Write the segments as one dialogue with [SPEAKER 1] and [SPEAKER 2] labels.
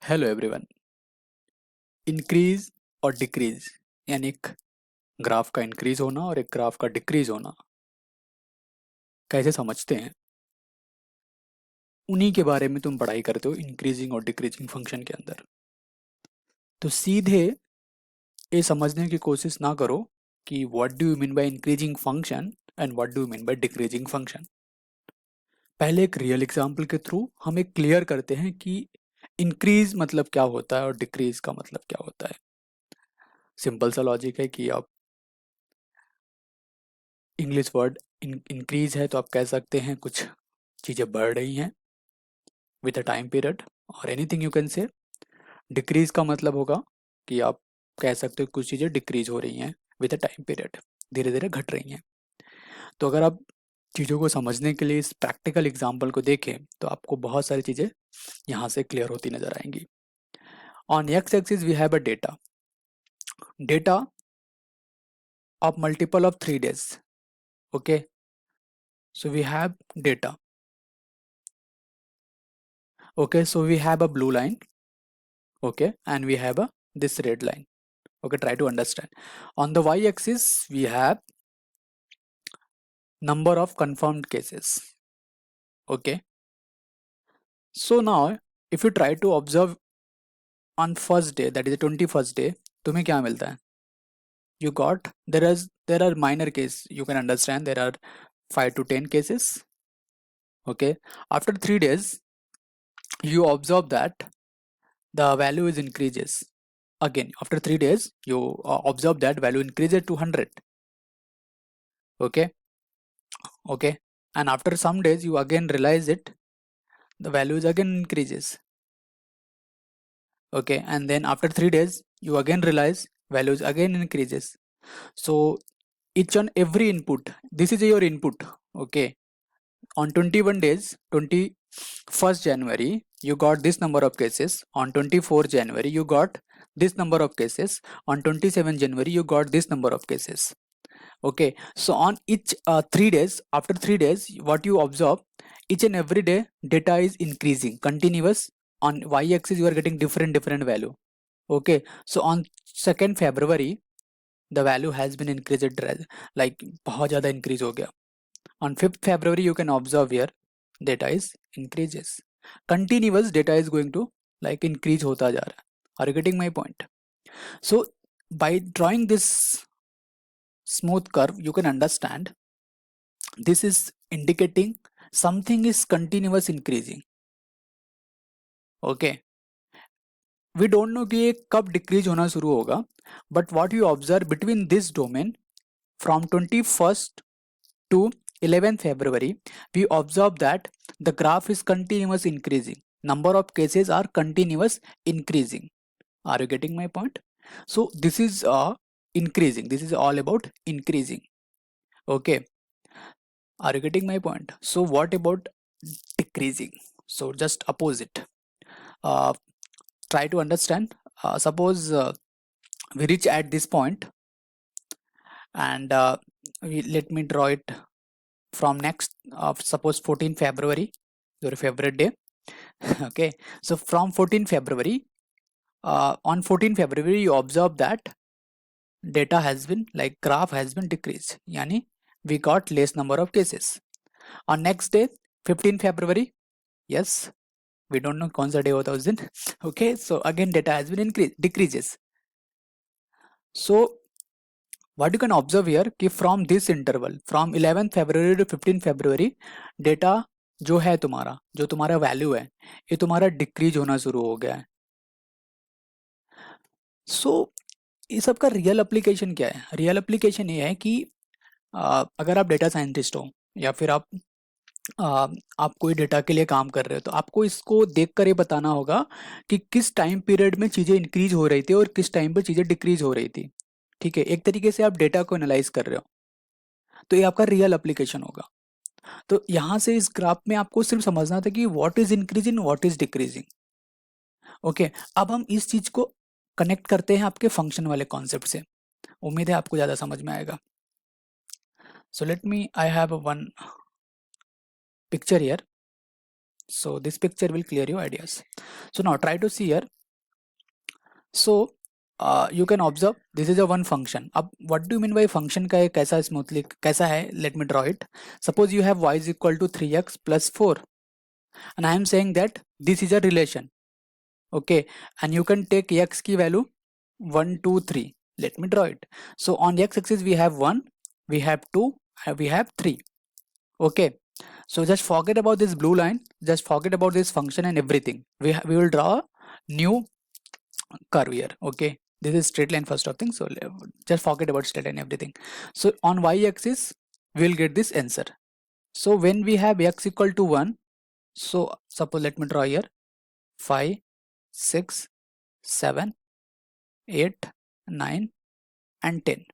[SPEAKER 1] Hello everyone. Increase और decrease यानी एक ग्राफ का इंक्रीज होना और एक ग्राफ का डिक्रीज होना कैसे समझते हैं, उन्हीं के बारे में तुम पढ़ाई करते हो इंक्रीजिंग और डिक्रीजिंग फंक्शन के अंदर। तो सीधे ये समझने की कोशिश ना करो कि what do you mean by increasing function and what do you mean by decreasing function. पहले एक रियल एग्जांपल के थ्रू हम एक क्लियर करते हैं कि इंक्रीज मतलब क्या होता है और डिक्रीज का मतलब क्या होता है। सिंपल सा लॉजिक है कि आप इंग्लिश वर्ड इंक्रीज है तो आप कह सकते हैं कुछ चीज़ें बढ़ रही हैं विद अ टाइम पीरियड, और anything you can say. Decrease का मतलब होगा कि आप कह सकते हो कुछ चीज़ें डिक्रीज हो रही हैं विद अ टाइम पीरियड, धीरे धीरे घट रही हैं। तो अगर आप चीज़ों को समझने के लिए इस प्रैक्टिकल एग्जाम्पल को देखें तो आपको बहुत सारी चीज़ें यहाँ से क्लियर होती नजर आएंगी। On X axis we have a data of multiple of 3 days. Okay, so we have data. Okay, so we have a blue line. Okay, and we have a this red line. Okay, try to understand. On the y-axis we have number of confirmed cases. Okay, so now if you try to observe on first day, that is the 21st day, तुम्हें क्या मिलता है? You got there are minor case, you can understand there are 5 to 10 cases. Okay, after 3 days you observe that the value is increases. Again after 3 days you observe that value increases to 100. Okay, okay, and after some days you again realize it, the values again increases. Okay, and then after 3 days you again realize values again increases. So each and every input, this is your input. Okay, on 21 days, 21st January you got this number of cases, on 24th January you got this number of cases, on 27th January you got this number of cases. Okay, so on each 3 days, after 3 days what you observe, each and every day data is increasing continuous. On y-axis you are getting different value. Okay, so on 2nd February the value has been increased, like बहुत ज़्यादा increase हो गया. On 5th February you can observe here data is increases, continuous data is going to like increase होता जा रहा है. Are you getting my point? So by drawing this smooth curve you can understand this is indicating something is continuous increasing. Okay, we don't know कि ये कब decrease होना शुरू होगा, but what you observe between this domain from 21st to 11th February we observe that the graph is continuous increasing, number of cases are continuous increasing. Are you getting my point? So this is increasing, this is all about increasing. Okay, are you getting my point? So what about decreasing? So just opposite. uh, Try to understand. Suppose we reach at this point and let me draw it from next suppose 14 February, your favorite day. Okay, so from 14 February, on 14 February you observe that data has been like graph has been decreased, yani we got less number of cases. On next day 15 February, yes, we don't know कौन सा day होता है उस दिन. Okay, so again data has been decreases. So what you can observe here कि from this interval from 11th February to 15th February data जो है तुम्हारा, जो तुम्हारा वैल्यू है, ये तुम्हारा डिक्रीज होना शुरू हो गया है. सो ये सब का रियल एप्लीकेशन क्या है? रियल एप्लीकेशन ये है कि अगर आप डेटा साइंटिस्ट हो या फिर आप कोई डेटा के लिए काम कर रहे हो तो आपको इसको देखकर ये बताना होगा कि किस टाइम पीरियड में चीज़ें इंक्रीज हो रही थी और किस टाइम पे चीज़ें डिक्रीज हो रही थी. ठीक है, एक तरीके से आप डेटा को एनालाइज कर रहे हो, तो ये आपका रियल एप्लीकेशन होगा. तो यहाँ से इस ग्राफ में आपको सिर्फ समझना था कि what is increasing what is decreasing. Okay, अब हम इस चीज को कनेक्ट करते हैं आपके फंक्शन वाले कॉन्सेप्ट से. उम्मीद है आपको ज्यादा समझ में आएगा. सो let me I have one picture here, so this picture will clear your ideas. So now try to see here, So you can observe this is a one function. अब what do you mean by function का एक कैसा smoothly कैसा है? Let me draw it. Suppose you have y is equal to 3x plus 4 and I am saying that this is a relation. Okay, and you can take x की value 1 2 3. Let me draw it. So on x axis we have 1, we have 2, and we have 3. Okay, so just forget about this blue line, just forget about this function and everything. We will draw a new curve here. Okay, this is straight line first of thing, so just forget about straight line everything. So on y axis we will get this answer. So when we have x equal to 1, so suppose let me draw here 5 6 7 8 9 and 10.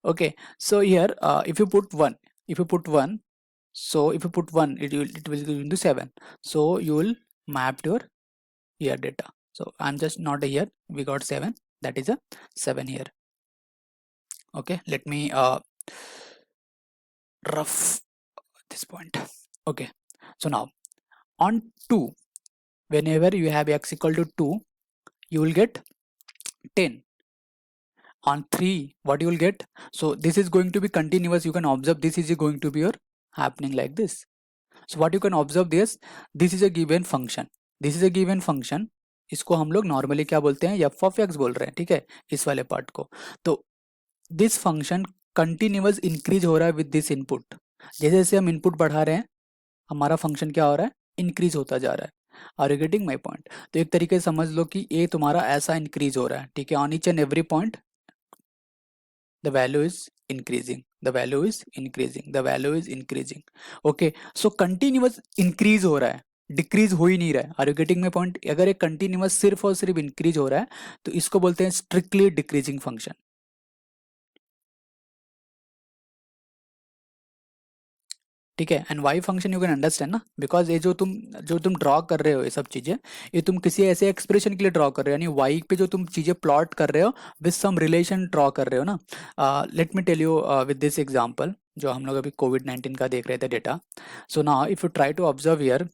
[SPEAKER 1] Okay, so here if you put 1, if you put 1, so if you put 1 it will go into 7, so you will map your here data. So I'm just not a here, we got 7, that is a 7 here. Okay, let me rough this point. Okay, so now on 2, whenever you have x equal to 2, you will get 10. On 3, what you will get? So this is going to be continuous. You can observe this is going to be your happening like this. So what you can observe this is a given function. This is a given function. इसको हम लोग normally क्या बोलते हैं, F of x बोल रहे हैं, ठीक है, इस वाले पार्ट को. तो दिस फंक्शन कंटिन्यूअस इंक्रीज हो रहा है विद दिस इनपुट. जैसे जैसे हम इनपुट बढ़ा रहे हैं हमारा फंक्शन क्या हो रहा है, इंक्रीज होता जा रहा है. Are you getting my point? तो एक तरीके से समझ लो कि ये तुम्हारा ऐसा इंक्रीज हो रहा है, ठीक है, on each and every point the value is increasing, the value is increasing, the value is increasing. Okay, so continuous increase हो रहा है, डिक्रीज हो ही नहीं रहा है. Are you getting my point? अगर एक कंटिन्यूस सिर्फ और सिर्फ इंक्रीज हो रहा है तो इसको बोलते हैं स्ट्रिक्टली डिक्रीजिंग फंक्शन. ठीक है, and Y function you can understand ना, बिकॉज ये जो तुम ड्रॉ कर रहे हो ये सब चीजें, ये तुम किसी ऐसे एक्सप्रेशन के लिए ड्रॉ कर रहे हो, यानी वाई पे जो तुम चीजें प्लॉट कर रहे हो विद सम रिलेशन ड्रॉ कर रहे हो ना. Let me tell you with this example जो हम लोग अभी कोविड-19 का देख रहे थे data. So now if you try to observe here,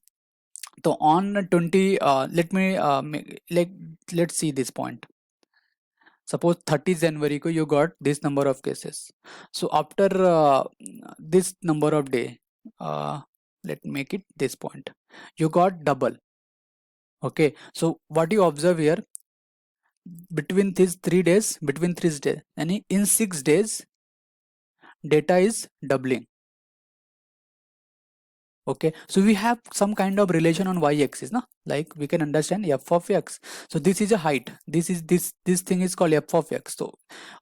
[SPEAKER 1] तो on 20 let me let's see this point. Suppose 30 January को you got this number of cases. So after this number of day, let me make it this point. You got double. Okay. So what you observe here, between these 3 days, and in 6 days, data is doubling. Okay, so we have some kind of relation on y-axis, na? Like we can understand f of x. So this is a height. This thing is called f of x. So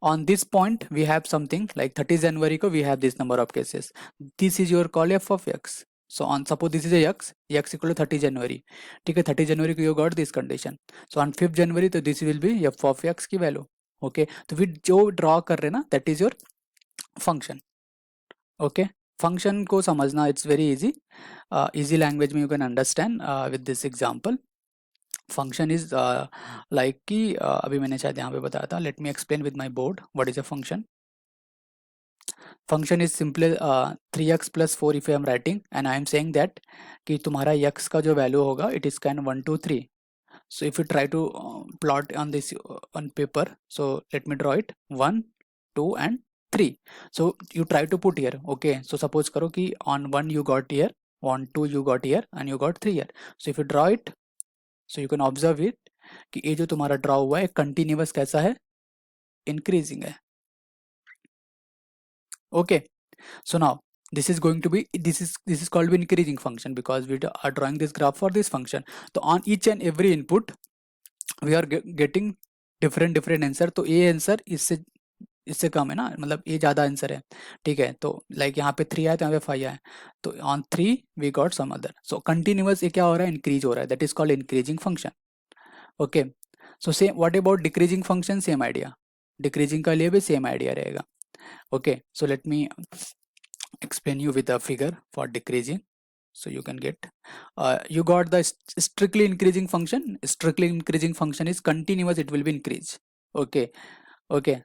[SPEAKER 1] on this point we have something like 30 January ko we have this number of cases. This is your call f of x. So on suppose this is a x equal to 30 January. ठीक है, 30 January को you got this condition. So on 5th January तो this will be f of x की value. Okay, तो we जो draw कर रहे हैं ना, that is your function. Okay, function को समझना it's very easy, easy language में you can understand with this example. Function is like कि अभी मैंने शायद यहाँ पे बताया था. Let me explain with my board what is a function. Function is simply 3x plus 4 if I am writing and I am saying that कि तुम्हारा x का जो वैल्यू होगा it is can 1 2 3. So if you try to plot on this on paper, so let me draw it 1 2 and 3. So you try to put here. Okay, so suppose करो कि on 1 you got here, on 2 you got here and you got 3 here. So if you draw it, so you can observe it कि ये जो तुम्हारा draw हुआ है continuous कैसा है, increasing है. Okay, so now this is going to be this is called increasing function because we are drawing this graph for this function. So on each and every input we are getting different answer. तो ये answer इससे कम है ना, मतलब ये ज़्यादा answer है, ठीक है. तो लाइक यहाँ पे 3 आया तो यहाँ पे 5 आया, तो on 3 we got some other. So continuous ये क्या हो रहा है, इंक्रीज हो रहा है, that is called increasing function. Okay, so same what about decreasing function, same idea, decreasing का लिए भी सेम आइडिया रहेगा. Okay, so let me explain you with a figure for decreasing so you can get you got the strictly increasing function. Strictly increasing function is continuous, it will be increase. Okay, okay,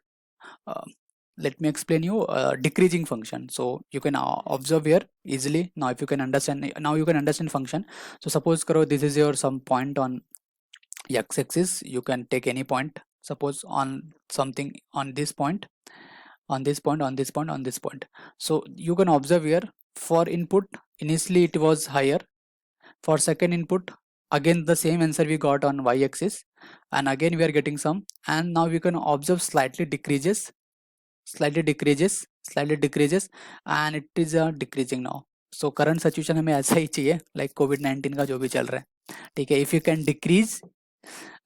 [SPEAKER 1] let me explain you decreasing function. So you can observe here easily. Now if you can understand, now you can understand function. So suppose karo this is your some point on x axis you can take any point, suppose on something on this point, on this point, on this point, on this point. So you can observe here, for input initially it was higher, for second input again the same answer we got on y axis, and again we are getting some, and now we can observe slightly decreases, slightly decreases, slightly decreases, and it is decreasing now. So current situation हमें ऐसा ही चाहिए, like कोविड-19 का जो भी चल रहा है, ठीक है. If you can decrease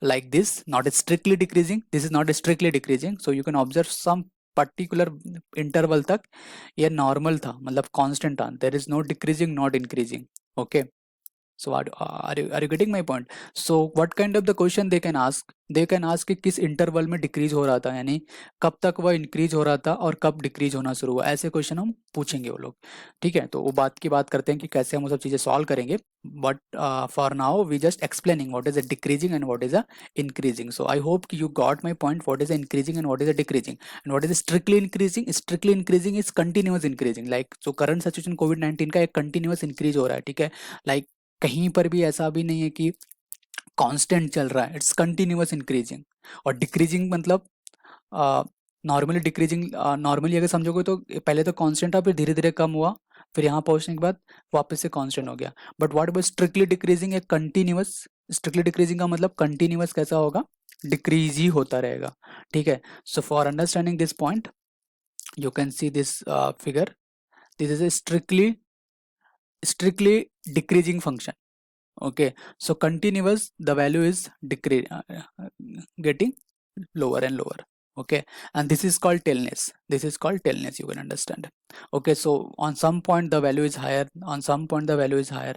[SPEAKER 1] like this, not strictly decreasing, this is not strictly decreasing, so you can observe some particular interval तक ये normal था, मतलब constant था, there is no decreasing, not increasing. Okay, so are you getting my point? So what kind of the question they can ask, they can ask कि किस interval में decrease हो रहा था, यानी कब तक वह इंक्रीज हो रहा था और कब डिक्रीज होना शुरू हुआ, ऐसे क्वेश्चन हम पूछेंगे वो लोग, ठीक है. तो वो बात की बात करते हैं कि कैसे हम वो सब चीजें सॉल्व करेंगे, but for now we just explaining what is a decreasing and what is a increasing. So I hope you got my point, what is increasing and what is a decreasing and what is strictly increasing. Strictly increasing is continuous increasing, like जो current situation कोविड-19 का एक continuous increase हो रहा है, ठीक है. Like कहीं पर भी ऐसा भी नहीं है कि कांस्टेंट चल रहा है, इट्स कंटिन्यूअस इंक्रीजिंग. और डिक्रीजिंग मतलब नॉर्मली डिक्रीजिंग, नॉर्मली अगर समझोगे तो पहले तो कांस्टेंट था, फिर धीरे धीरे कम हुआ, फिर यहाँ पहुंचने के बाद वापस से कांस्टेंट हो गया. But what about strictly decreasing, एक कंटिन्यूअस. स्ट्रिक्टली डिक्रीजिंग का मतलब कंटिन्यूअस कैसा होगा, डिक्रीज ही होता रहेगा, ठीक है. So for understanding this point you can see this figure, this is a strictly decreasing function. Okay, so continuous the value is getting lower and lower. Okay, and this is called tailness, this is called tailness, you can understand. Okay, so on some point the value is higher, on some point the value is higher,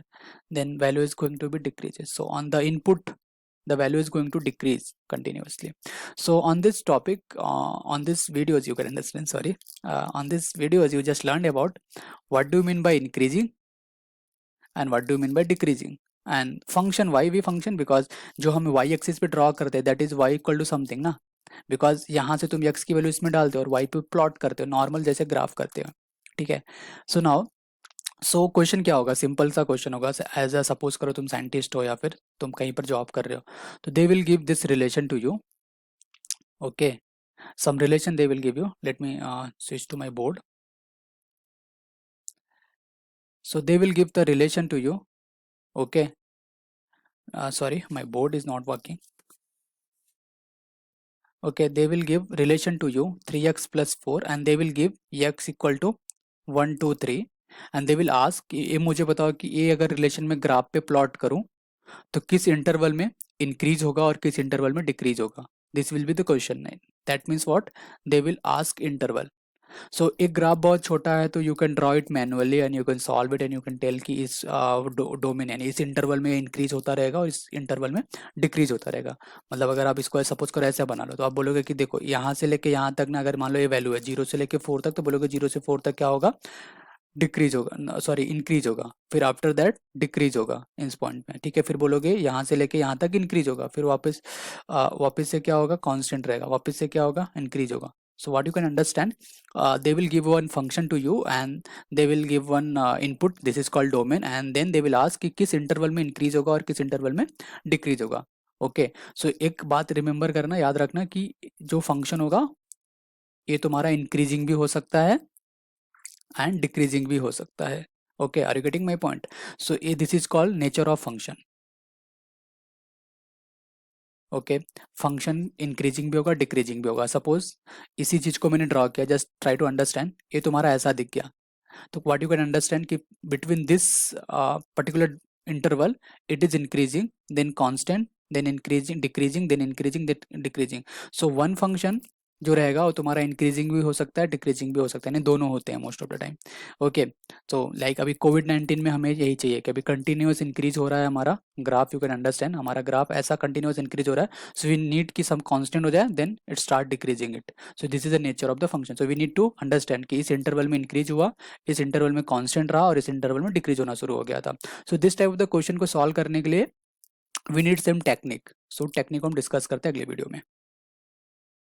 [SPEAKER 1] then value is going to be decreases. So on the input the value is going to decrease continuously. So on this topic, on this videos you can understand, sorry, on this videos you just learned about what do you mean by increasing and what do you mean by decreasing, and function, why we function, because जो हम y axis पे draw करते हैं that is y equal to something ना, because यहाँ से तुम x की वैल्यू इसमें डालते हो और y पे प्लॉट करते हो, नॉर्मल जैसे ग्राफ करते हो, ठीक है. सो नाउ, सो क्वेश्चन क्या होगा, सिंपल सा क्वेश्चन होगा. एज अ सपोज करो तुम साइंटिस्ट हो या फिर तुम कहीं पर जॉब कर रहे हो, तो they will give this relation to you. Okay, some relation they will give you. Let me switch to my board. So they will give the relation to you. Okay, sorry, my board is not working. Okay, they will give relation to you 3x plus 4 and they will give x equal to 1 2 3 and they will ask कि ये मुझे बताओ कि ये अगर relation में graph पे plot करूं तो किस इंटरवल में इंक्रीज होगा और किस इंटरवल में डिक्रीज होगा. This will be the question. That means what, they will ask interval. So एक ग्राफ बहुत छोटा है तो you can draw it manually and you can solve it and you can tell कि इस डोमेन यानी इस इंटरवल में इंक्रीज होता रहेगा और इस इंटरवल में डिक्रीज होता रहेगा. मतलब अगर आप इसको सपोज करो ऐसा बना लो तो आप बोलोगे कि देखो यहाँ से लेके यहाँ तक ना, अगर मान लो ये वैल्यू है 0 से लेके 4 तक, तो बोलोगे 0 से 4 तक क्या होगा, डिक्रीज होगा, सॉरी इंक्रीज होगा, फिर आफ्टर दैट डिक्रीज होगा इस पॉइंट में, ठीक है. फिर बोलोगे यहाँ से लेके यहाँ तक इंक्रीज होगा, फिर वापस से क्या होगा, कांस्टेंट रहेगा, वापस से क्या होगा, इंक्रीज होगा. So what you can understand, they will give one function to you and they will give one input, this is called domain, and then they will ask कि किस इंटरवल में इंक्रीज होगा और किस इंटरवल में decrease होगा. Okay, सो एक बात रिमेंबर करना, याद रखना कि जो फंक्शन होगा ये तुम्हारा इंक्रीजिंग भी हो सकता है एंड डिक्रीजिंग भी हो सकता है. Okay, are you getting my point? So ये this is called nature of function. Okay, function increasing भी होगा, डिक्रीजिंग भी होगा. सपोज इसी चीज को मैंने ड्रॉ किया, जस्ट ट्राई टू अंडरस्टैंड, ये तुम्हारा ऐसा दिख गया, तो व्हाट यू कैन अंडरस्टैंड कि between this particular interval it is increasing then constant then increasing decreasing then increasing decreasing. So one function जो रहेगा वो तुम्हारा इंक्रीजिंग भी हो सकता है, डिक्रीजिंग भी हो सकता है, यानी दोनों होते हैं most of the time. Okay, तो लाइक अभी कोविड-19 में हमें यही चाहिए कि अभी कंटिन्यूअस इंक्रीज हो रहा है हमारा ग्राफ, यू कैन अंडरस्टैंड हमारा ग्राफ ऐसा कंटिन्यूअस इंक्रीज हो रहा है. सो वी नीड कि सम कांस्टेंट हो जाए then it start decreasing it. So this is the nature of the function. So we need to understand कि इस इंटरवल में इंक्रीज हुआ, इस इंटरवल में कांस्टेंट रहा और इस इंटरवल में डिक्रीज होना शुरू हो गया था. So this type of the question को सॉल्व करने के लिए we need some technique. So technique को हम डिस्कस करते हैं अगले वीडियो में.